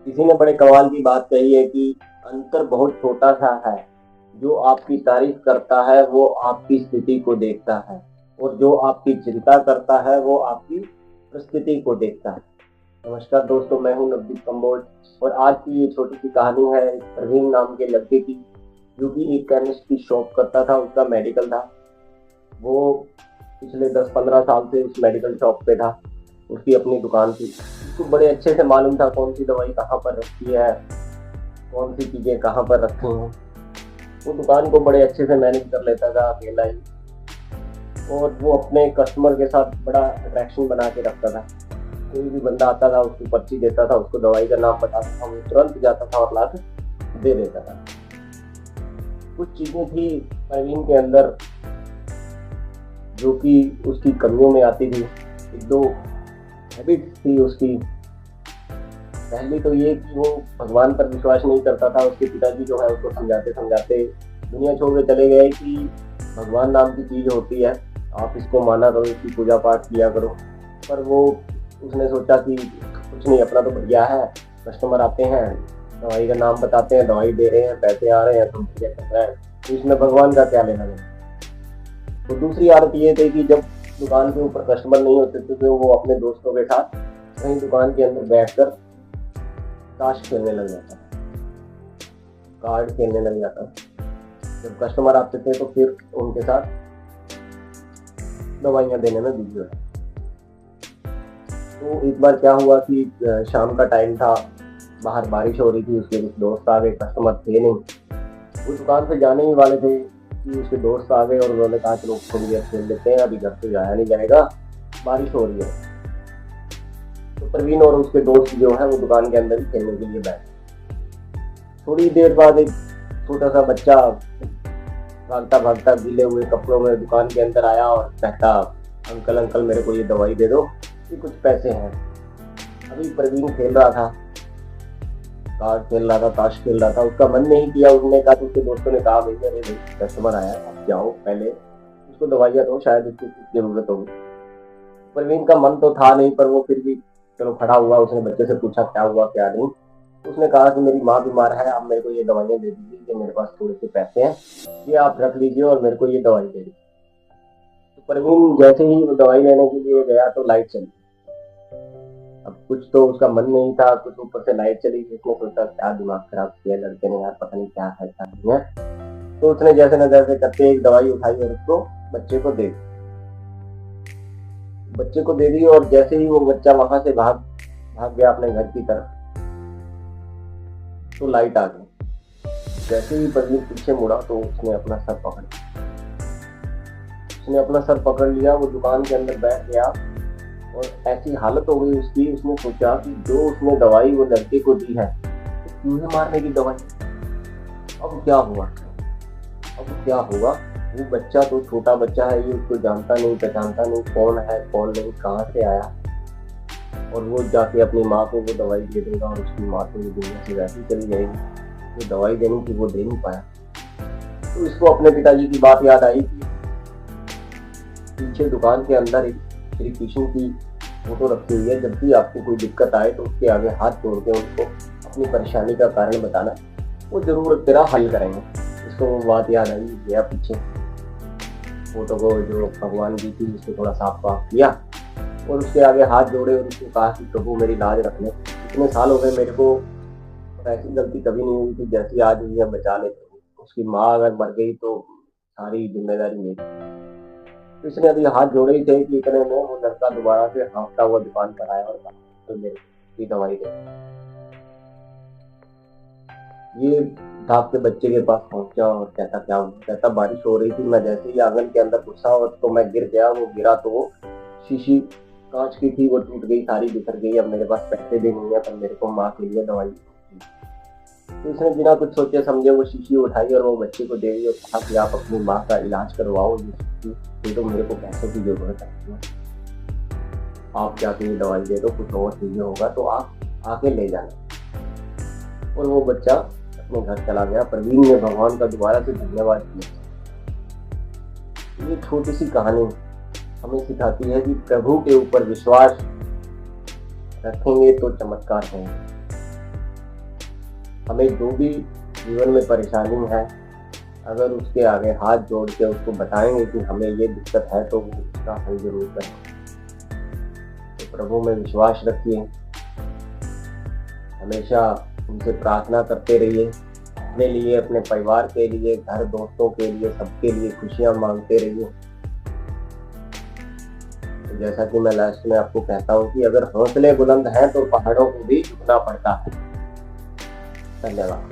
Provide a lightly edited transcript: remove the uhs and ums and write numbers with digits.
किसी ने बड़े कमाल की बात कही है कि अंतर बहुत छोटा सा है। जो आपकी तारीफ करता है वो आपकी स्थिति को देखता है, और जो आपकी चिंता करता है वो आपकी परिस्थिति को देखता है। नमस्कार दोस्तों, मैं हूं नवदीप कंबोज। और आज की ये छोटी सी कहानी है एक प्रवीण नाम के लड़के की, जो कि एक केमिस्ट की शॉप करता था। उसका मेडिकल था। वो पिछले 10-15 साल से उस मेडिकल शॉप पे था। उसकी अपनी दुकान थी। उसको बड़े अच्छे से मालूम था कौन सी दवाई कहाँ पर रखी है, कौन सी चीजें कहाँ पर रखी हैं। वो दुकान को बड़े अच्छे से मैनेज कर लेता था अकेला ही। और वो अपने कस्टमर के साथ बड़ा अट्रैक्शन बना के रखता था। कोई भी बंदा आता था, उसको पर्ची देता था, उसको दवाई का नाम बताता था, वो तुरंत जाता था और ला के दे देता था। कुछ चीजें थी परवीन के अंदर जो कि उसकी कमियों में आती थी। एक दो हैबिट थी उसकी। पहली तो ये कि वो भगवान पर विश्वास नहीं करता था। उसके पिताजी जो है उसको समझाते समझाते दुनिया छोड़ के चले गए कि भगवान नाम की चीज होती है, आप इसको माना करो, इसकी पूजा पाठ किया करो। पर वो उसने सोचा कि कुछ नहीं, अपना तो बढ़िया है। कस्टमर आते हैं, दवाई का नाम बताते हैं, दवाई दे रहे हैं, पैसे आ रहे हैं, तो बढ़िया चल रहा है, तो इसमें भगवान का क्या लेना देना। तो दूसरी आदत ये थी कि जब दुकान के ऊपर कस्टमर नहीं होते थे तो वो अपने दोस्तों के साथ वहीं दुकान के अंदर बैठकर ताश खेलने लग जाता, कार्ड खेलने लग जाता। जब कस्टमर आते थे तो फिर उनके साथ दवाइयाँ देने में बिजी हो। तो एक बार क्या हुआ कि शाम का टाइम था, बाहर बारिश हो रही थी, उसके कुछ दोस्त आ गए, कस्टमर थे नहीं। वो दुकान पे जाने ही वाले थे कि उसके दोस्त आ गए और उन्होंने कहा चलो थोड़ी देर खेल लेते हैं, अभी घर से जाया नहीं जाएगा, बारिश हो रही है। तो प्रवीण और उसके दोस्त जो है वो दुकान के अंदर ही खेलने के लिए बैठे। थोड़ी देर बाद एक छोटा सा बच्चा भागता भागता गीले हुए कपड़ों में दुकान के अंदर आया और कहता, अंकल अंकल मेरे को ये दवाई दे दो, ये कुछ पैसे हैं। अभी प्रवीण खेल रहा था, कार्ड खेल रहा था, ताश खेल रहा था, उसका मन नहीं किया। उसने कहा, तो उसके दोस्तों ने कहा, भैया अरे कस्टमर आया, आप जाओ पहले उसको दवाइयाँ दो, शायद उसको कुछ जरूरत होगी। प्रवीण का मन तो था नहीं, पर वो फिर भी चलो खड़ा हुआ। उसने बच्चे से पूछा क्या हुआ क्या नहीं। उसने कहा कि मेरी माँ बीमार है, आप मेरे को ये दवाइयाँ दे दीजिए, कि मेरे पास थोड़े से पैसे हैं, ये आप रख लीजिए और मेरे को ये दवाई दे दीजिए। तो प्रवीण जैसे ही वो दवाई लेने के लिए गया तो लाइट चली। अब कुछ तो उसका मन नहीं था, कुछ ऊपर से लाइट चली। उसने सोचा क्या दिमाग खराब किया लड़के ने यार, पता नहीं क्या है क्या नहीं है। तो उसने जैसे न जैसे करके एक दवाई उठाई और उसको बच्चे को दे दी। बच्चे को दे दी और जैसे ही वो बच्चा वहां से भाग भाग गया अपने घर की तरफ, तो लाइट आ गई। जैसे ही प्रवीण पीछे मुड़ा तो उसने अपना सर पकड़ लिया। उसने अपना सर पकड़ लिया, वो दुकान के अंदर बैठ गया और ऐसी हालत हो गई उसकी। उसने सोचा कि जो उसने दवाई वो लड़के को दी है, तो चूहे मारने की दवाई, अब क्या हुआ, अब क्या होगा। वो बच्चा तो छोटा बच्चा है, ये उसको जानता नहीं पहचानता नहीं, कौन है कौन नहीं, कहाँ से आया। और वो जाके अपनी माँ को वो दवाई दे देगा और उसकी माँ तो दुनिया से वैसे ही चली जाएगी। जो दवाई देनी थी वो दे नहीं पाया। तो इसको अपने पिताजी की बात याद आई कि पीछे दुकान के अंदर एक श्री कृष्ण की फोटो रखी हुई है। जब भी आपको कोई दिक्कत आए तो उसके आगे हाथ जोड़ के उनको अपनी परेशानी का कारण बताना, वो जरूर तेरा हल करेंगे। इसको वो बात याद आई, गया पीछे फोटो को जो भगवान की थी उसको थोड़ा साफ वाफ किया और उसके आगे हाथ जोड़े और उसको कहा कि प्रभु मेरी लाज रखने, इतने साल हो गए मेरे को, ऐसी गलती कभी नहीं हुई थी जैसी आज हुई है, बचा ले प्रभु। उसकी माँ अगर मर गई तो सारी जिम्मेदारी मेरी। तो इसने अभी हाथ जोड़े ही थे कि इतने में वो लड़का दोबारा से हाँफता हुआ दुकान पर आया और कहा तो मेरे की दवाई दे। ये भाग के बच्चे के पास पहुंचा और कहता क्या हुआ। कहता बारिश हो रही थी, मैं जैसे ही आंगन के अंदर घुसा और तो मैं गिर गया। वो गिरा तो वो शीशी कांच की थी, वो टूट गई, सारी बिखर गई। अब मेरे पास पैसे भी नहीं है, पर मेरे को माँ के लिए दवाई। तो इसने बिना कुछ सोचे समझे वो शीशी उठाई और वो बच्चे को दे दी और कहा कि आप अपनी माँ का इलाज करवाओ, ये तो मेरे को पैसों की जरूरत है, आप जाके ये दवाई दे दो, कुछ और चीजें होगा तो आप आके ले जाना। और वो बच्चा अपने घर चला गया। प्रवीण ने भगवान का दोबारा से धन्यवाद किया। ये छोटी सी कहानी हमें सिखाती है कि प्रभु के ऊपर विश्वास रखेंगे तो चमत्कार होंगे। हमें जो भी जीवन में परेशानी है, अगर उसके आगे हाथ जोड़ के उसको बताएंगे कि हमें ये दिक्कत है, तो वो उसका हल जरूर करेंगे। तो प्रभु में विश्वास रखिए, हमेशा उनसे प्रार्थना करते रहिए, अपने लिए, अपने परिवार के लिए, घर दोस्तों के लिए, सबके लिए खुशियां मांगते रहिए। तो जैसा कि मैं लास्ट में आपको कहता हूँ कि अगर हौसले बुलंद हैं तो पहाड़ों को भी झुकना पड़ता है। धन्यवाद।